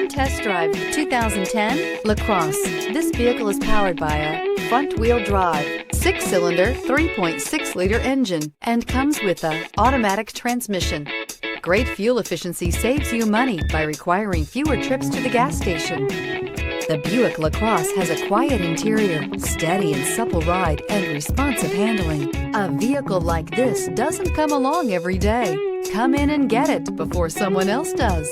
Come test drive the 2010 LaCrosse. This vehicle is powered by a front-wheel drive, 6-cylinder, 3.6-liter engine, and comes with an automatic transmission. Great fuel efficiency saves you money by requiring fewer trips to the gas station. The Buick LaCrosse has a quiet interior, steady and supple ride, and responsive handling. A vehicle like this doesn't come along every day. Come in and get it before someone else does.